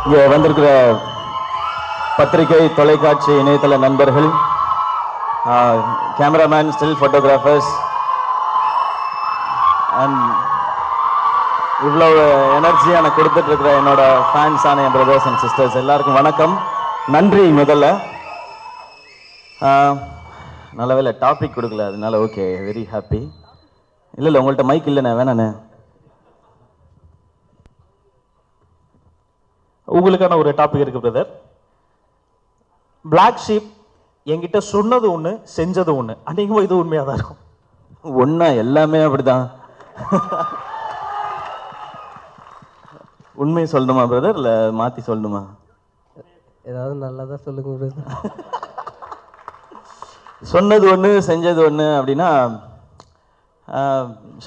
இங்கே வந்திருக்கிற பத்திரிகை தொலைக்காட்சி இணையதள நண்பர்கள், கேமராமேன், ஸ்டில் ஃபோட்டோகிராஃபர்ஸ் அண்ட் இவ்வளோ எனர்ஜியாக நான் கொடுத்துட்டு இருக்கிற என்னோட ஃபேன்ஸான என் பிரதர்ஸ் அண்ட் சிஸ்டர்ஸ் எல்லாருக்கும் வணக்கம், நன்றி. முதல்ல நல்ல வேலை டாபிக் கொடுக்கல, அதனால ஓகே, வெரி ஹாப்பி. இல்லை உங்கள்கிட்ட மைக் இல்லைண்ணே, வேணாண்ணே. உங்களுக்கான ஒரு டாபிக் இருக்கு பிரதர். பிளாக் ஷீப் என்கிட்ட சொன்னது ஒன்று, செஞ்சது ஒன்று. அன்னைக்கும் இது உண்மையாக தான் இருக்கும். ஒன்றா எல்லாமே அப்படிதான். உண்மை சொல்லணுமா பிரதர், இல்லை மாற்றி சொல்லணுமா? ஏதாவது நல்லதாக சொல்லுங்க பிரதர். சொன்னது ஒன்று, செஞ்சது ஒன்று அப்படின்னா,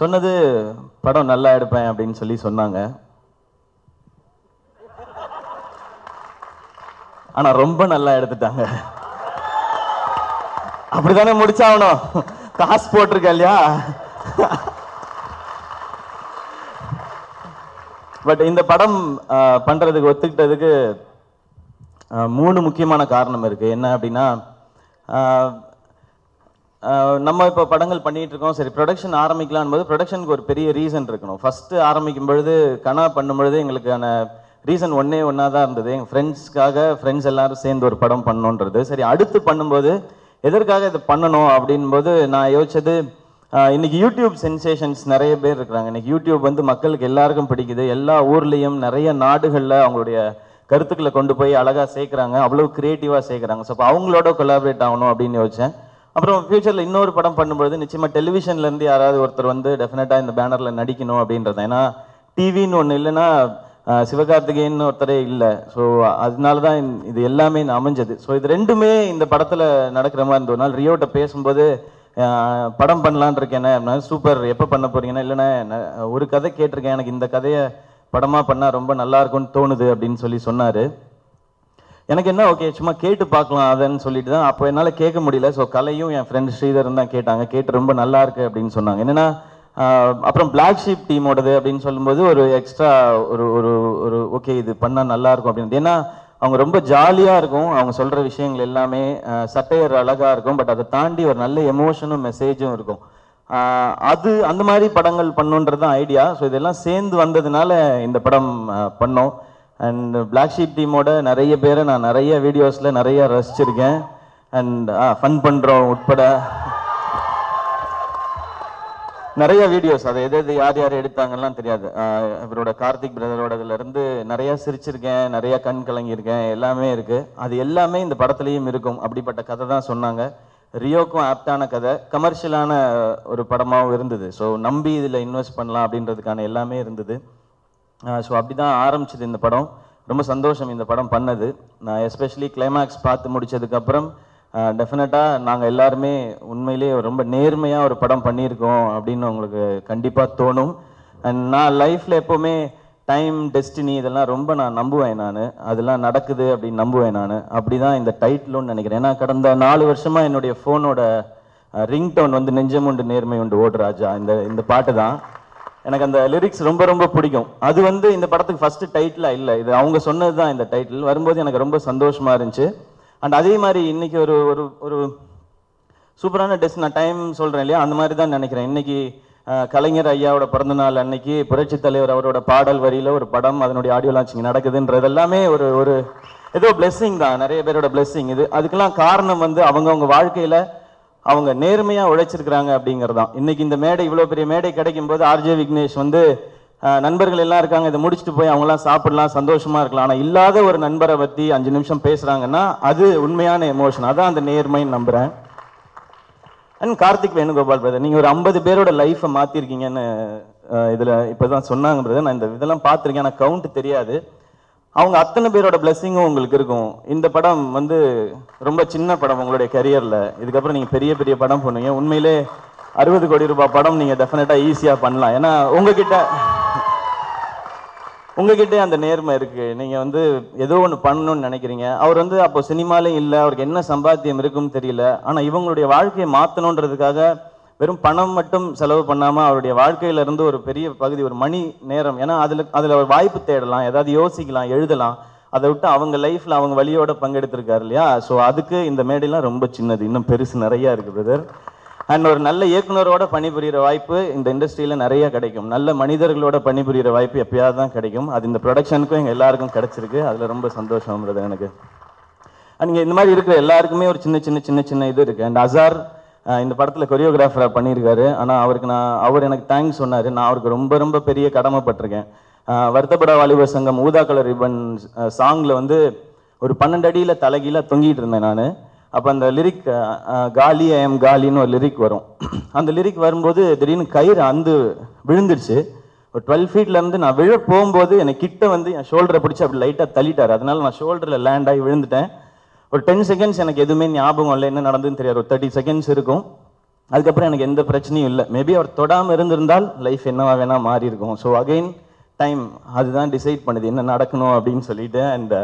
சொன்னது படம் நல்லா எடுப்பேன் அப்படின்னு சொல்லி சொன்னாங்க. ஆனால் ரொம்ப நல்லா எடுத்துட்டாங்க. அப்படித்தானே முடிச்சாகணும், காசு போட்டிருக்க இல்லையா? பட் இந்த படம் பண்ணுறதுக்கு ஒத்துக்கிட்டதுக்கு 3 முக்கியமான காரணம் இருக்குது. என்ன அப்படின்னா, நம்ம இப்போ படங்கள் பண்ணிகிட்டு இருக்கோம், சரி ப்ரொடக்ஷன் ஆரம்பிக்கலான் போது ப்ரொடக்ஷனுக்கு ஒரு பெரிய ரீசன் இருக்கணும். ஃபஸ்ட்டு ஆரம்பிக்கும் பொழுது, கனா பண்ணும்பொழுது எங்களுக்கான ரீசன் ஒன்றா தான் இருந்தது. எங்கள் ஃப்ரெண்ட்ஸ் எல்லாரும் சேர்ந்து ஒரு படம் பண்ணணுன்றது. சரி, அடுத்து பண்ணும்போது எதற்காக இதை பண்ணணும் அப்படின்போது நான் யோசிச்சது, இன்னைக்கு யூடியூப் சென்சேஷன்ஸ் நிறைய பேர் இருக்கிறாங்க. இன்னைக்கு யூடியூப் வந்து மக்களுக்கு எல்லாருக்கும் பிடிக்குது. எல்லா ஊர்லேயும் நிறைய நாடுகளில் அவங்களுடைய கருத்துக்களை கொண்டு போய் அழகாக சேர்க்குறாங்க, அவ்வளோ க்ரியேட்டிவாக சேர்க்குறாங்க. ஸோ அப்போ அவங்களோட கொலாபரேட் ஆகணும் அப்படின்னு யோசித்தேன். அப்புறம் ஃபியூச்சரில் இன்னொரு படம் பண்ணும்போது நிச்சயமாக டெலிவிஷன்லேருந்து யாராவது ஒருத்தர் வந்து டெஃபினட்டாக இந்த பேனரில் நடிக்கணும் அப்படின்றது. ஏன்னா டிவின்னு ஒன்று இல்லைன்னா சிவகார்த்திகேயன் ஒருத்தரே இல்லை. ஸோ அதனால தான் இது எல்லாமே அமைஞ்சது. ஸோ இது ரெண்டுமே இந்த படத்தில் நடக்கிற மாதிரி இருந்த. ஒரு நாள் ரியோட்ட பேசும்போது, படம் பண்ணலான் இருக்கேன், சூப்பர், எப்போ பண்ண போறீங்கன்னா, இல்லைன்னா ஒரு கதை கேட்டிருக்கேன், எனக்கு இந்த கதையை படமாக பண்ணால் ரொம்ப நல்லா இருக்கும்னு தோணுது அப்படின்னு சொன்னார். எனக்கு என்ன, ஓகே சும்மா கேட்டு பார்க்கலாம் அதன்னு சொல்லிட்டு தான். அப்போ என்னால் கேட்க முடியல. ஸோ கலையும் என் ஃப்ரெண்ட் ஸ்ரீதரன் தான் கேட்டாங்க. கேட்டு ரொம்ப நல்லா இருக்கு அப்படின்னு சொன்னாங்க. என்னென்னா அப்புறம் பிளாக் ஷீப் டீமோடது அப்படின்னு சொல்லும்போது ஒரு எக்ஸ்ட்ரா ஒரு ஒரு ஓகே இது பண்ணால் நல்லா இருக்கும் அப்படின்னு. ஏன்னா அவங்க ரொம்ப ஜாலியாக இருக்கும், அவங்க சொல்கிற விஷயங்கள் எல்லாமே சட்டையர் அழகாக இருக்கும். பட் அதை தாண்டி ஒரு நல்ல எமோஷனும் மெசேஜும் இருக்கும். அது அந்த மாதிரி படங்கள் பண்ணுன்றது தான் ஐடியா. ஸோ இதெல்லாம் சேர்ந்து வந்ததுனால இந்த படம் பண்ணோம். அண்ட் பிளாக் ஷீப் டீமோட நிறைய பேரை நான் நிறைய வீடியோஸில் நிறைய ரசிச்சிருக்கேன். அண்ட் ஃபன் பண்ணுறோம் உட்பட நிறைய வீடியோஸ், அதை எது யார் யார் எடுத்தாங்கலாம் தெரியாது. இவரோட கார்த்திக் பிரதரோடதுலேருந்து நிறையா சிரிச்சிருக்கேன், நிறையா கண் கலங்கியிருக்கேன், எல்லாமே இருக்குது. அது எல்லாமே இந்த படத்துலேயும் இருக்கும். அப்படிப்பட்ட கதை தான் சொன்னாங்க. ரியோக்கும் ஆப்டான கதை, கமர்ஷியலான ஒரு படமாகவும் இருந்தது. ஸோ நம்பி இதில் இன்வெஸ்ட் பண்ணலாம் அப்படின்றதுக்கான எல்லாமே இருந்தது. ஸோ அப்படி தான் ஆரம்பிச்சது இந்த படம். ரொம்ப சந்தோஷம் இந்த படம் பண்ணது. நான் எஸ்பெஷலி கிளைமேக்ஸ் பார்த்து முடித்ததுக்கப்புறம் டெஃபினட்டாக நாங்கள் எல்லாருமே உண்மையிலேயே ரொம்ப நேர்மையாக ஒரு படம் பண்ணியிருக்கோம் அப்படின்னு உங்களுக்கு கண்டிப்பாக தோணும். அண்ட் நான் லைஃப்பில் எப்போவுமே டைம், டெஸ்டினி இதெல்லாம் ரொம்ப நான் நம்புவேன். நான் அதெல்லாம் நடக்குது அப்படின்னு நம்புவேன். நான் அப்படி தான் இந்த டைட்டிலுன்னு நினைக்கிறேன். ஏன்னா கடந்த 4 வருஷமாக என்னுடைய ஃபோனோட ரிங்டோன் வந்து நெஞ்சமுண்டு நேர்மை உண்டு ஓடு ராஜா, இந்த பாட்டு தான். எனக்கு அந்த லிரிக்ஸ் ரொம்ப ரொம்ப பிடிக்கும். அது வந்து இந்த படத்துக்கு ஃபஸ்ட்டு டைட்டிலாக இல்லை, இது அவங்க சொன்னது தான் இந்த டைட்டில். வரும்போது எனக்கு ரொம்ப சந்தோஷமாக இருந்துச்சு. அண்ட் அதே மாதிரி இன்னைக்கு ஒரு ஒரு ஒரு சூப்பரான நான் டைம் சொல்கிறேன் இல்லையா, அந்த மாதிரி தான் நினைக்கிறேன். இன்னைக்கு கலைஞர் ஐயாவோட பிறந்தநாள் அன்னைக்கு புரட்சி தலைவர் அவரோட பாடல் வரியில் ஒரு படம், அதனுடைய ஆடியோ லான்ச்சிங் நடக்குதுன்றது எல்லாமே ஒரு ஒரு ஏதோ பிளெஸ்ஸிங் தான், நிறைய பேரோட பிளெஸ்ஸிங். இது அதுக்கெல்லாம் காரணம் வந்து அவங்கவுங்க வாழ்க்கையில் அவங்க நேர்மையாக உழைச்சிருக்கிறாங்க அப்படிங்கிறது தான். இன்னைக்கு இந்த மேடை, இவ்வளோ பெரிய மேடை கிடைக்கும் போது ஆர்ஜே விக்னேஷ் வந்து நண்பர்கள் எல்லாம் இருக்காங்க, இதை முடிச்சுட்டு போய் அவங்களாம் சாப்பிடலாம், சந்தோஷமா இருக்கலாம். ஆனால் இல்லாத ஒரு நண்பரை பற்றி 5 நிமிஷம் பேசுறாங்கன்னா அது உண்மையான எமோஷன், அதான் அந்த நேர்மைன்னு நம்புறேன். அண்ட் கார்த்திக் வேணுகோபால் பிரதர், நீங்கள் ஒரு 50 பேரோட லைஃப்பை மாற்றிருக்கீங்கன்னு இதில் இப்போ தான் சொன்னாங்க பிரதர். நான் இதெல்லாம் பார்த்துருக்கேன், ஆனால் கவுண்ட் தெரியாது. அவங்க அத்தனை பேரோட பிளெஸ்ஸிங்கும் உங்களுக்கு இருக்கும். இந்த படம் வந்து ரொம்ப சின்ன படம் உங்களுடைய கரியரில். இதுக்கப்புறம் நீங்கள் பெரிய பெரிய படம் பண்ணுவீங்க. உண்மையிலே 60 கோடி ரூபாய் படம் நீங்கள் டெஃபினட்டாக ஈஸியாக பண்ணலாம். ஏன்னா உங்ககிட்ட அந்த நேர்மை இருக்கு. நீங்க வந்து ஏதோ ஒன்று பண்ணணும்னு நினைக்கிறீங்க. அவர் வந்து அப்போ சினிமாலையும் இல்லை, அவருக்கு என்ன சம்பாத்தியம் இருக்குன்னு தெரியல. ஆனால் இவங்களுடைய வாழ்க்கையை மாற்றணுன்றதுக்காக வெறும் பணம் மட்டும் செலவு பண்ணாமல் அவருடைய வாழ்க்கையில இருந்து ஒரு பெரிய பகுதி, ஒரு மணி நேரம், ஏன்னா அதில் ஒரு வாய்ப்பு தேடலாம், ஏதாவது யோசிக்கலாம், எழுதலாம். அதை விட்டு அவங்க லைஃப்பில் அவங்க வழியோட பங்கெடுத்திருக்காரு இல்லையா. ஸோ அதுக்கு இந்த மேடையெல்லாம் ரொம்ப சின்னது, இன்னும் பெருசு நிறையா இருக்குது பிரதர். அண்ட் ஒரு நல்ல இயக்குனரோட பணிபுரிகிற வாய்ப்பு இந்த இண்டஸ்ட்ரியில் நிறைய கிடைக்கும். நல்ல மனிதர்களோட பணிபுரிகிற வாய்ப்பு எப்பயாவது தான் கிடைக்கும். அது இந்த ப்ரொடக்ஷனுக்கும் எங்கள் எல்லாருக்கும் கிடைச்சிருக்கு. அதில் ரொம்ப சந்தோஷம் பிரதர் எனக்கு. நீங்கள் இந்த மாதிரி இருக்கிற எல்லாருக்குமே ஒரு சின்ன சின்ன சின்ன சின்ன இது இருக்குது. அண்ட் அசார் இந்த படத்தில் கொரியோகிராஃபராக பண்ணியிருக்காரு. ஆனால் அவர் எனக்கு தேங்க்ஸ் சொன்னார். நான் அவருக்கு ரொம்ப ரொம்ப பெரிய கடமைப்பட்டிருக்கேன். வருத்தப்பட வாலிபர் சங்கம் ஊதா கலர் ரிப்பன் சாங்கில் வந்து ஒரு 12 அடியில் தலைகீழ தொங்கிட்டு இருந்தேன் நான். அப்போ அந்த லிரிக் காலி ஐ எம் காலின்னு ஒரு லிரிக் வரும். அந்த லிரிக் வரும்போது திடீர்னு கயிறு அந்து விழுந்துருச்சு. ஒரு 12 ஃபீட்லேருந்து நான் விழ போகும்போது எனக்கு கிட்ட வந்து என் ஷோல்டரை பிடிச்சி அப்படி லைட்டாக தள்ளிட்டார். அதனால நான் ஷோல்டரில் லேண்ட் ஆகி விழுந்துட்டேன். ஒரு 10 செகண்ட்ஸ் எனக்கு எதுவுமே ஞாபகம் இல்லை, என்ன நடந்துன்னு தெரியாது. ஒரு 30 செகண்ட்ஸ் இருக்கும். அதுக்கப்புறம் எனக்கு எந்த பிரச்சனையும் இல்லை. மேபி அவர் தொடாமல் இருந்திருந்தால் லைஃப் என்னவா வேணா மாறி இருக்கும். ஸோ அகெயின் டைம் அதுதான் டிசைட் பண்ணுது என்ன நடக்கணும் அப்படின்னு சொல்லிட்டு. And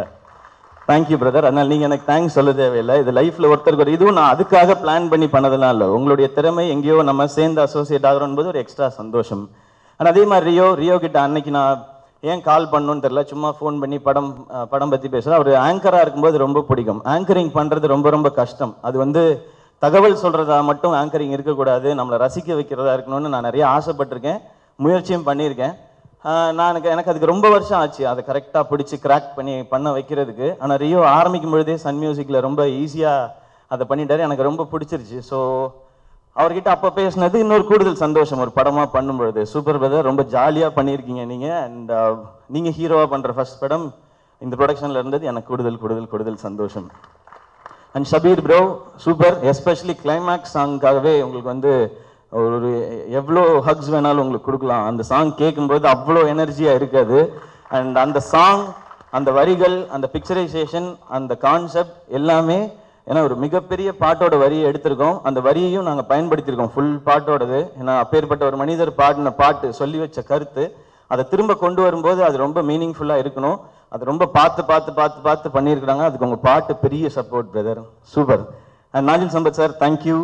thank you brother. அதனால் நீங்கள் எனக்கு தேங்க்ஸ் சொல்ல தேவையில்லை. இது லைஃப்பில் ஒருத்தருக்கு ஒரு இதுவும் நான் அதுக்காக பிளான் பண்ணி பண்ணதெல்லாம் இல்லை. உங்களுடைய திறமை எங்கேயோ நம்ம சேர்ந்து அசோசியேட் ஆகிறோம் போது ஒரு எக்ஸ்ட்ரா சந்தோஷம். ஆனால் அதே மாதிரி ரியோ கிட்ட அன்னைக்கு நான் ஏன் கால் பண்ணணும்னு தெரியல, சும்மா ஃபோன் பண்ணி படம் பற்றி பேசுகிறேன். அவர் ஆங்கராக இருக்கும்போது ரொம்ப பிடிக்கும். ஆங்கரிங் பண்ணுறது ரொம்ப ரொம்ப கஷ்டம். அது வந்து தகவல் சொல்கிறதா மட்டும் ஆங்கரிங் இருக்கக்கூடாது, நம்மளை ரசிக்க வைக்கிறதா இருக்கணும்னு நான் நிறைய ஆசைப்பட்டிருக்கேன், முயற்சியும் பண்ணியிருக்கேன். எனக்கு அதுக்கு ரொம்ப வருஷம் ஆச்சு அதை கரெக்டாக பிடிச்சி கிராக் பண்ண வைக்கிறதுக்கு. ஆனால் ரியோ ஆரம்பிக்கும் பொழுதே சன் மியூசிக்கில் ரொம்ப ஈஸியாக அதை பண்ணிட்டாரு. எனக்கு ரொம்ப பிடிச்சிருச்சு. ஸோ அவர்கிட்ட அப்போ பேசினது இன்னொரு கூடுதல் சந்தோஷம். ஒரு படமாக பண்ணும்பொழுது சூப்பர் பிரதர், ரொம்ப ஜாலியாக பண்ணியிருக்கீங்க நீங்கள். அண்ட் நீங்கள் ஹீரோவாக பண்ணுற ஃபர்ஸ்ட் படம் இந்த ப்ரொடக்ஷனில் இருந்தது எனக்கு கூடுதல் சந்தோஷம். And Shabeer bro super, especially climax சாங்காகவே உங்களுக்கு வந்து ஒரு எவ்வளோ ஹக்ஸ் வேணாலும் உங்களுக்கு கொடுக்கலாம். அந்த சாங் கேட்கும்போது அவ்வளோ எனர்ஜியாக இருக்காது. அண்ட் அந்த சாங், அந்த வரிகள், அந்த பிக்சரைசேஷன், அந்த கான்செப்ட் எல்லாமே, ஏன்னா ஒரு மிகப்பெரிய பாட்டோட வரியை எடுத்திருக்கோம். அந்த வரியையும் நாங்கள் பயன்படுத்தியிருக்கோம் ஃபுல் பாட்டோடது. ஏன்னா அப்பேற்பட்ட ஒரு மனிதர் பாடின பாட்டு, சொல்லி வச்ச கருத்து, அதை திரும்ப கொண்டு வரும்போது அது ரொம்ப மீனிங்ஃபுல்லாக இருக்கணும். அது ரொம்ப பார்த்து பண்ணியிருக்கிறாங்க. அதுக்கு உங்கள் பாட்டு பெரிய support brother, super. And Nazil Sampath sir thank you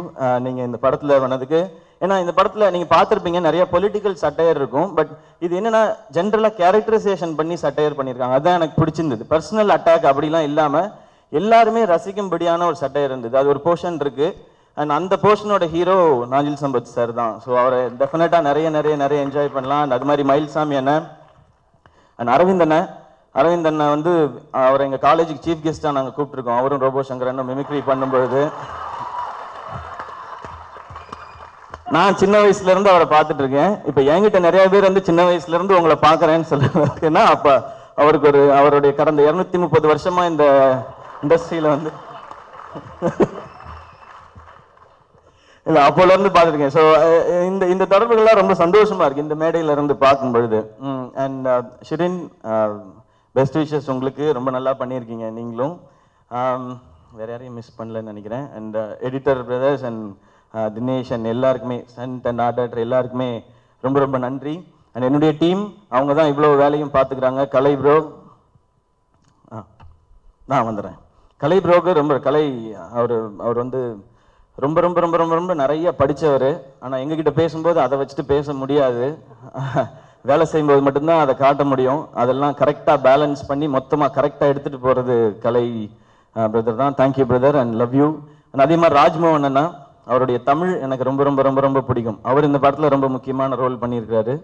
நீங்கள் இந்த படத்தில் வந்ததுக்கு. ஏன்னா இந்த படத்தில் நீங்கள் பார்த்துருப்பீங்க நிறைய பொலிட்டிக்கல் சட்டையர் இருக்கும். பட் இது என்னென்னா ஜென்ரலாக கேரக்டரைசேஷன் பண்ணி சட்டையர் பண்ணியிருக்காங்க. அதுதான் எனக்கு பிடிச்சிருந்தது. பர்சனல் அட்டாக் அப்படிலாம் இல்லாமல் எல்லாருமே ரசிக்கும்படியான ஒரு சட்டையர் இருந்தது. அது ஒரு போர்ஷன் இருக்குது. அண்ட் அந்த போர்ஷனோட ஹீரோ நாஜில் சம்பத் சார் தான். ஸோ அவரை டெஃபினட்டாக நிறைய என்ஜாய் பண்ணலாம். அண்ட் அது மாதிரி மயில்சாமி அண்ணன் அண்ட் அரவிந்த் அண்ணன் வந்து அவரை எங்கள் காலேஜுக்கு சீஃப் கெஸ்ட்டாக நாங்கள் கூப்பிட்டுருக்கோம். அவரும் ரோபோ சங்கர் அண்ணன் மிமிக்ரி பண்ணும்பொழுது நான் சின்ன வயசுலேருந்து அவரை பார்த்துட்டு இருக்கேன். இப்போ என்கிட்ட நிறைய பேர் வந்து சின்ன வயசுலேருந்து உங்களை பார்க்குறேன்னு சொல்லுன்னா அப்போ அவருக்கு அவருடைய கடந்த 230 வருஷமாக இந்த இண்டஸ்ட்ரியில் வந்து இல்லை அப்போலேருந்து பார்த்துருக்கேன். ஸோ இந்த தொடர்புகள்லாம் ரொம்ப சந்தோஷமாக இருக்குது இந்த மேடையில் இருந்து பார்க்கும் பொழுது. அண்ட் ஷிரின் பெஸ்ட் விஷஸ், உங்களுக்கு ரொம்ப நல்லா பண்ணியிருக்கீங்க நீங்களும். வேறு யாரையும் மிஸ் பண்ணலன்னு நினைக்கிறேன். And editor brothers and Dinesh and எல்லாருக்குமே, ஸ்டண்ட் அண்ட் ஆர்ட் டைரக்டர் எல்லாருக்குமே ரொம்ப நன்றி. அண்ட் என்னுடைய டீம் அவங்க தான் இவ்வளோ வேலையும் பார்த்துக்கிறாங்க. கலை ப்ரோ நான் வந்துடுறேன். கலை ப்ரோக்கு அவர் வந்து ரொம்ப நிறைய படித்தவர். ஆனால் எங்ககிட்ட பேசும்போது அதை வச்சுட்டு பேச முடியாது. வேலை செய்யும்போது மட்டும்தான் அதை காட்ட முடியும். அதெல்லாம் கரெக்டாக பேலன்ஸ் பண்ணி மொத்தமாக கரெக்டாக எடுத்துகிட்டு போகிறது கலை பிரதர் தான். Thank you brother and love you. And அதே மாதிரி ராஜ்மோகன் அண்ணா, அவருடைய தமிழ் எனக்கு ரொம்ப பிடிக்கும். அவர் இந்த படத்தில் ரொம்ப முக்கியமான ரோல் பண்ணியிருக்கிறாரு.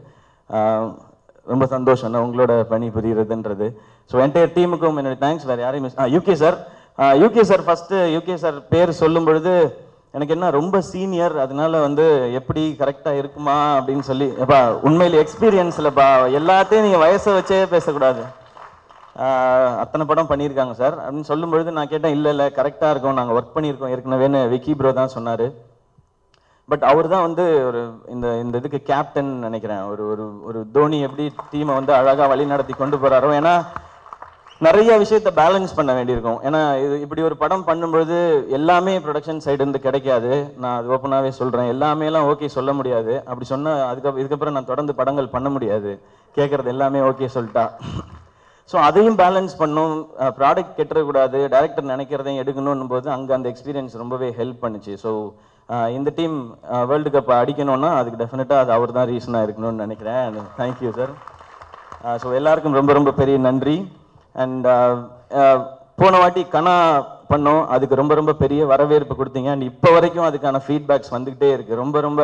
ரொம்ப சந்தோஷம் உங்களோட பணி புரிகிறதுன்றது. ஸோ என்டையர் டீமுக்கும் என்னுடைய தேங்க்ஸ். வேறு யாரையும் miss UK sir first UK sir பேர் சொல்லும் பொழுது எனக்கு என்ன ரொம்ப சீனியர், அதனால வந்து எப்படி கரெக்டாக இருக்குமா அப்படின்னு சொல்லி, எப்பா உண்மையில் எக்ஸ்பீரியன்ஸ்லப்பா எல்லாத்தையும் நீங்கள் வயசை வச்சே பேசக்கூடாது, அத்தனை படம் பண்ணியிருக்காங்க சார் அப்படின்னு சொல்லும் பொழுது நான் கேட்டேன். இல்லை கரெக்டாக இருக்கும், நாங்கள் ஒர்க் பண்ணியிருக்கோம் ஏற்கனவேன்னு விக்கி ப்ரோ தான் சொன்னார். பட் அவர் தான் வந்து ஒரு இந்த இதுக்கு கேப்டன் நினைக்கிறேன். ஒரு தோனி எப்படி டீமை வந்து அழகாக வழி நடத்தி கொண்டு போகிறாரோ. ஏன்னா நிறைய விஷயத்தை பேலன்ஸ் பண்ண வேண்டியிருக்கும். ஏன்னா இப்படி ஒரு படம் பண்ணும்பொழுது எல்லாமே ப்ரொடக்ஷன் சைடு இருந்து கிடைக்காது. நான் அது ஓப்பனாகவே சொல்கிறேன். எல்லாமேலாம் ஓகே சொல்ல முடியாது. அப்படி சொன்னால் இதுக்கப்புறம் நான் தொடர்ந்து படங்கள் பண்ண முடியாது. கேட்குறது எல்லாமே ஓகே சொல்லிட்டா. ஸோ அதையும் பேலன்ஸ் பண்ணும், ப்ராடக்ட் கெட்டுறக்கூடாது, டைரக்டர் நினைக்கிறதையும் எடுக்கணும் போது அங்கே அந்த எக்ஸ்பீரியன்ஸ் ரொம்பவே ஹெல்ப் பண்ணுச்சு. ஸோ இந்த டீம் வேர்ல்டு கப் அடிக்கணும்னா அதுக்கு டெஃபினட்டாக அது அவர் தான் ரீசனாக இருக்கணும்னு நினைக்கிறேன். Thank you sir. ஸோ எல்லாருக்கும் ரொம்ப பெரிய நன்றி. அண்ட் போன வாட்டி கனா பண்ணோம், அதுக்கு ரொம்ப ரொம்ப பெரிய வரவேற்பு கொடுத்தீங்க. அண்ட் இப்போ வரைக்கும் அதுக்கான ஃபீட்பேக்ஸ் வந்துக்கிட்டே இருக்குது. ரொம்ப ரொம்ப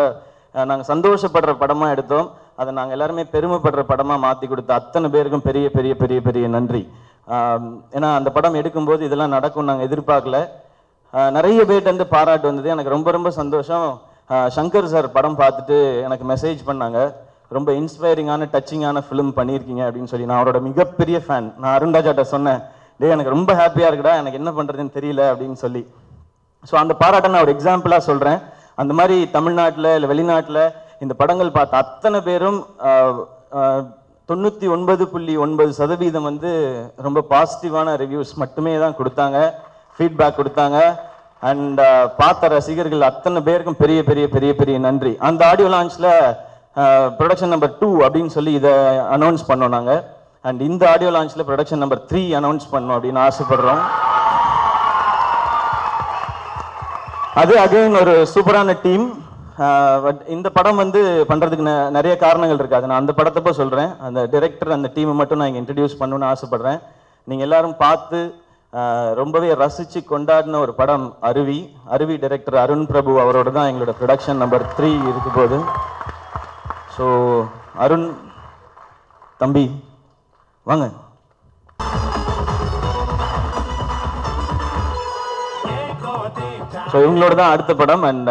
நாங்கள் சந்தோஷப்படுற படமாக எடுத்தோம், அதை நாங்கள் எல்லாருமே பெருமைப்படுற படமாக மாற்றி கொடுத்த அத்தனை பேருக்கும் பெரிய பெரிய பெரிய பெரிய நன்றி. ஏன்னா அந்த படம் எடுக்கும்போது இதெல்லாம் நடக்கும் நாங்கள் எதிர்பார்க்கல. நிறைய பேர்ட்டு வந்து பாராட்டு வந்தது, எனக்கு ரொம்ப ரொம்ப சந்தோஷம். சங்கர் சார் படம் பார்த்துட்டு எனக்கு மெசேஜ் பண்ணாங்க, ரொம்ப இன்ஸ்பைரிங்கான டச்சிங்கான ஃபிலிம் பண்ணியிருக்கீங்க அப்படின்னு சொல்லி. நான் அவரோட மிகப்பெரிய ஃபேன். நான் அருண்ராஜாட்ட சொன்னேன், டே எனக்கு ரொம்ப ஹாப்பியாக இருக்குடா, எனக்கு என்ன பண்ணுறதுன்னு தெரியல அப்படின்னு சொல்லி. ஸோ அந்த பாராட்டை நான் ஒரு எக்ஸாம்பிளாக சொல்கிறேன். அந்த மாதிரி தமிழ்நாட்டில் இல்லை வெளிநாட்டில் இந்த படங்கள் பார்த்த அத்தனை பேரும் 99.9% வந்து ரொம்ப பாசிட்டிவான ரிவ்யூஸ் மட்டுமே தான் கொடுத்தாங்க, ஃபீட்பேக் கொடுத்தாங்க. அண்ட் பார்த்த ரசிகர்கள் அத்தனை பேருக்கும் பெரிய பெரிய பெரிய பெரிய நன்றி. அந்த ஆடியோ லான்ச்சில் ப்ரொடக்ஷன் நம்பர் 2 அப்படின்னு சொல்லி இதை அனௌன்ஸ் பண்ணோம் நாங்கள். அண்ட் இந்த ஆடியோ லான்ச்சில் ப்ரொடக்ஷன் நம்பர் 3 அனௌன்ஸ் பண்ணோம் அப்படின்னு ஆசைப்படுறோம். அது அகைன் ஒரு சூப்பரான டீம். பட் இந்த படம் வந்து பண்ணுறதுக்கு நிறைய காரணங்கள் இருக்குது, அது நான் அந்த படத்தப்போ சொல்கிறேன். அந்த டைரக்டர் அந்த டீமை மட்டும் நான் இங்கே இன்ட்ரடியூஸ் பண்ணணும்னு ஆசைப்பட்றேன். நீங்கள் எல்லாரும் பார்த்து ரொம்பவே ரசித்து கொண்டாடின ஒரு படம் அருவி. அருவி டைரக்டர் அருண் பிரபு அவரோட தான் எங்களோட ப்ரொடக்ஷன் நம்பர் 3 இருக்க போகுது. ஸோ அருண் தம்பி வாங்க. ஸோ இவங்களோட தான் அடுத்த படம். அண்ட்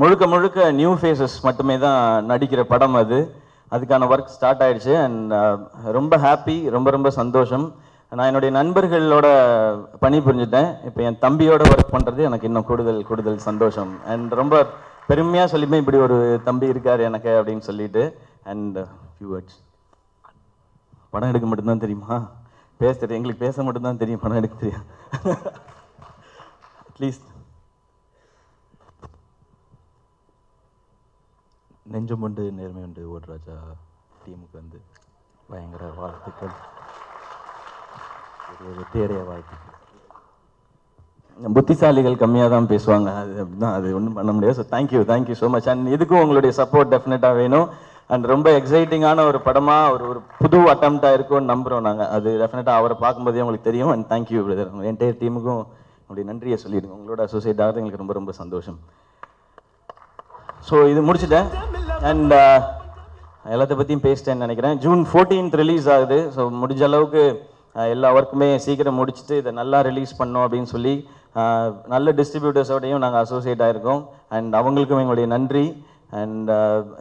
முழுக்க முழுக்க நியூ ஃபேஸஸ் மட்டுமே தான் நடிக்கிற படம் அது. அதுக்கான ஒர்க் ஸ்டார்ட் ஆயிடுச்சு. அண்ட் ரொம்ப ஹாப்பி, ரொம்ப ரொம்ப சந்தோஷம். நான் என்னுடைய நண்பர்களோட பணி புரிஞ்சுட்டேன், இப்போ என் தம்பியோட ஒர்க் பண்ணுறது எனக்கு இன்னும் கூடுதல் சந்தோஷம். அண்ட் ரொம்ப பெருமையாக சொல்லிப்பேன், இப்படி ஒரு தம்பி இருக்கார் எனக்கு அப்படின்னு சொல்லிட்டு. And few words. படம் எடுக்க மட்டும்தான் தெரியுமா? பேச தெரியும், எங்களுக்கு பேச மட்டும்தான் தெரியும், படம் எடுக்க தெரியும். அட்லீஸ்ட் நெஞ்சம் உண்டு நேர்மை உண்டு ஓட்ராஜா டீமுக்கு வந்து பயங்கர வாழ்த்துக்கள், ஒரு வெற்றியடைய வாழ்த்துக்கள். புத்திசாலிகள் கம்மியாக தான் பேசுவாங்க, அது அப்படிதான், அது ஒன்றும் பண்ண முடியாது. So thank you so much. And இதுக்கும் உங்களுடைய சப்போர்ட் டெஃபினட்டாக வேணும். அண்ட் ரொம்ப எக்ஸைட்டிங்கான ஒரு படமாக ஒரு புது அட்டம்ப்டாக இருக்கும்னு நம்புகிறோம் நாங்கள். அது டெஃபினட்டாக அவரை பார்க்கும்போதே உங்களுக்கு தெரியும். அண்ட் தேங்க்யூ பிரதர், உங்கள் என்டையர் டீமுக்கும் என்னுடைய நன்றியை சொல்லிடுங்க. உங்களோட அசோசியேட் ஆகிறது எங்களுக்கு ரொம்ப ரொம்ப சந்தோஷம். ஸோ இது முடிச்சுட்டேன். அண்ட் எல்லாத்த பற்றியும் பேசிட்டேன்னு நினைக்கிறேன். June 14th ரிலீஸ் ஆகுது. ஸோ முடிஞ்ச அளவுக்கு எல்லா ஒர்க்குமே சீக்கிரம் முடிச்சுட்டு இதை நல்லா ரிலீஸ் பண்ணோம் அப்படின்னு சொல்லி நல்ல டிஸ்ட்ரிபியூட்டர்ஸோடையும் நாங்கள் அசோசியேட் ஆகிருக்கோம். அண்ட் அவங்களுக்கும் எங்களுடைய நன்றி. அண்ட்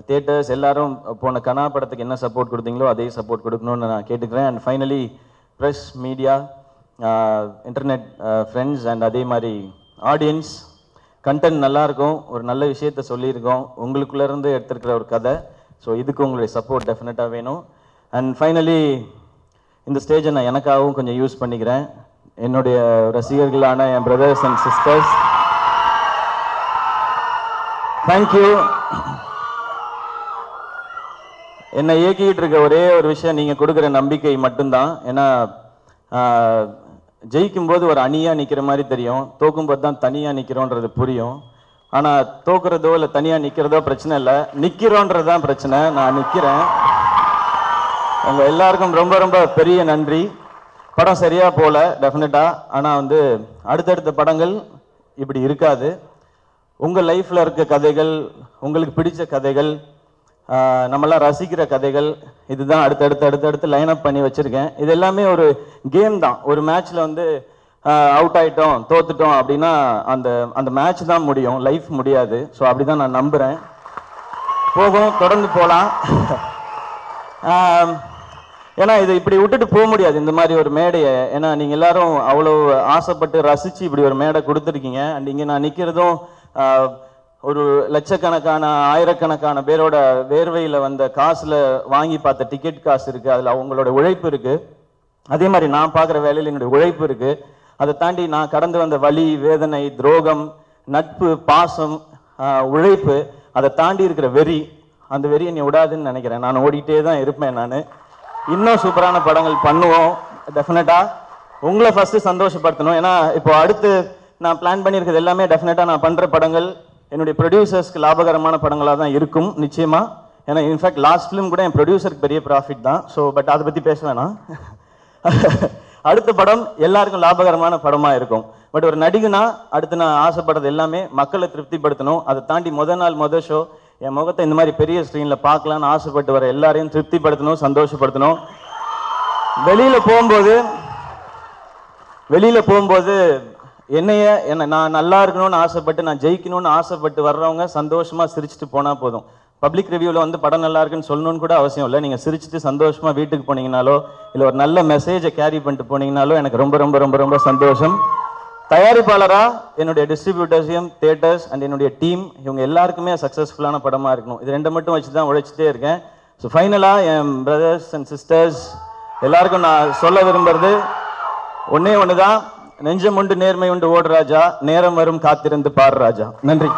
தியேட்டர்ஸ் எல்லாரும் போன கனா படத்துக்கு என்ன சப்போர்ட் கொடுத்தீங்களோ அதே சப்போர்ட் கொடுக்கணும்னு நான் கேட்டுக்கிறேன். And finally press, media, internet friends and அதே மாதிரி ஆடியன்ஸ், கண்டென்ட் நல்லாயிருக்கும், ஒரு நல்ல விஷயத்த சொல்லியிருக்கோம், உங்களுக்குள்ளேருந்து எடுத்துருக்கிற ஒரு கதை. ஸோ இதுக்கு உங்களுடைய சப்போர்ட் டெஃபினட்டாக வேணும். அண்ட் ஃபைனலி இந்த ஸ்டேஜை நான் எனக்காகவும் கொஞ்சம் யூஸ் பண்ணிக்கிறேன். என்னுடைய ரசிகர்களான என் பிரதர்ஸ் அண்ட் சிஸ்டர்ஸ், தேங்க்யூ. என்னை இயக்கிட்டு இருக்க ஒரே ஒரு விஷயம் நீங்கள் கொடுக்குற நம்பிக்கை மட்டும்தான். ஏன்னா ஜெயிக்கும்போது ஒரு அணியாக நிற்கிற மாதிரி தெரியும், தோக்கும்போது தான் தனியாக நிற்கிறோன்றது புரியும். ஆனால் தோக்குறதோ இல்லை தனியாக நிற்கிறதோ பிரச்சனை இல்லை, நிற்கிறோன்றது தான் பிரச்சனை. நான் நிற்கிறேன். உங்கள் எல்லாருக்கும் ரொம்ப ரொம்ப பெரிய நன்றி. படம் சரியாக போகல டெஃபினட்டாக, ஆனால் வந்து அடுத்தடுத்த படங்கள் இப்படி இருக்காது. உங்கள் லைஃப்பில் இருக்க கதைகள், உங்களுக்கு பிடிச்ச கதைகள், நம்மளாம் ரசிக்கிற கதைகள், இதுதான் அடுத்தடுத்து லைனப் பண்ணி வச்சுருக்கேன். இது எல்லாமே ஒரு கேம் தான். ஒரு மேட்ச்சில் வந்து அவுட் ஆகிட்டோம், தோத்துட்டோம் அப்படின்னா அந்த மேட்ச் தான் முடியும், லைஃப் முடியாது. ஸோ அப்படி தான் நான் நம்புகிறேன். போகும், தொடர்ந்து போகலாம். ஏன்னா இது இப்படி விட்டுட்டு போக முடியாது இந்த மாதிரி ஒரு மேடையை. ஏன்னா நீங்கள் எல்லாரும் அவ்வளோ ஆசைப்பட்டு ரசித்து இப்படி ஒரு மேடை கொடுத்துருக்கீங்க. அண்ட் இங்கே நான் நிற்கிறதும் ஒரு லட்சக்கணக்கான ஆயிரக்கணக்கான பேரோட வேர்வையில் வந்த காசில் வாங்கி பார்த்த டிக்கெட் காசு இருக்குது, அதில் அவங்களோட உழைப்பு இருக்குது. அதே மாதிரி நான் பார்க்குற வேலையில் என்னுடைய உழைப்பு இருக்குது. அதை தாண்டி நான் கடந்து வந்த வலி, வேதனை, துரோகம், நட்பு, பாசம், உழைப்பு, அதை தாண்டி இருக்கிற வெறி, அந்த வெறி என்னை விடாதுன்னு நினைக்கிறேன். நான் ஓடிட்டே தான் இருப்பேன். நான் இன்னும் சூப்பரான படங்கள் பண்ணுவோம் டெஃபினட்டாக. உங்களை ஃபஸ்ட்டு சந்தோஷப்படுத்தணும். ஏன்னா இப்போ அடுத்து நான் பிளான் பண்ணியிருக்கிறது எல்லாமே டெஃபினட்டாக நான் பண்ணுற படங்கள் என்னுடைய ப்ரொடியூசர்ஸ்க்கு லாபகரமான படங்களாக தான் இருக்கும் நிச்சயமாக. ஏன்னா இன்ஃபேக்ட் லாஸ்ட் ஃபிலிம் கூட என் ப்ரொடியூசருக்கு பெரிய ப்ராஃபிட் தான். ஸோ பட் அதை பற்றி பேச வேணாம். அடுத்த படம் எல்லாருக்கும் லாபகரமான படமா இருக்கும். பட் ஒரு நடிகனா அடுத்து நான் ஆசைப்படுறது எல்லாமே மக்களை திருப்திப்படுத்தணும். அதை தாண்டி முதல் ஷோ என் முகத்தை இந்த மாதிரி பெரிய ஸ்க்ரீன்ல பார்க்கலான்னு ஆசைப்பட்டு வர எல்லாரையும் திருப்திப்படுத்தணும், சந்தோஷப்படுத்தணும். வெளியில போகும்போது என்ன நான் நல்லா இருக்கணும்னு ஆசைப்பட்டு, நான் ஜெயிக்கணும்னு ஆசைப்பட்டு வர்றவங்க சந்தோஷமா சிரிச்சுட்டு போனா போதும். பப்ளிக் ரிவ்யூவில் வந்து படம் நல்லா இருக்குன்னு சொல்லணும்னு கூட அவசியம் இல்லை. நீங்கள் சிரிச்சுட்டு சந்தோஷமா வீட்டுக்கு போனீங்கனாலோ இல்லை ஒரு நல்ல மெசேஜை கேரி பண்ணிட்டு போனீங்கனாலோ எனக்கு ரொம்ப ரொம்ப ரொம்ப ரொம்ப சந்தோஷம். தயாரிப்பாளரா என்னுடைய டிஸ்ட்ரிபியூட்டர்ஸையும், தியேட்டர்ஸ் அண்ட் என்னுடைய டீம் இவங்க எல்லாருக்குமே சக்ஸஸ்ஃபுல்லான படமாக இருக்கணும். இது ரெண்டு மட்டும் வச்சு தான் உழைச்சிட்டே இருக்கேன். ஸோ ஃபைனலாக என் பிரதர்ஸ் அண்ட் சிஸ்டர்ஸ் எல்லாருக்கும் நான் சொல்ல விரும்புறது ஒன்று தான், நெஞ்சம் உண்டு நேர்மை உண்டு ஓடு ராஜா, நேரம் வரும் காத்திருந்து பாரு ராஜா. நன்றி.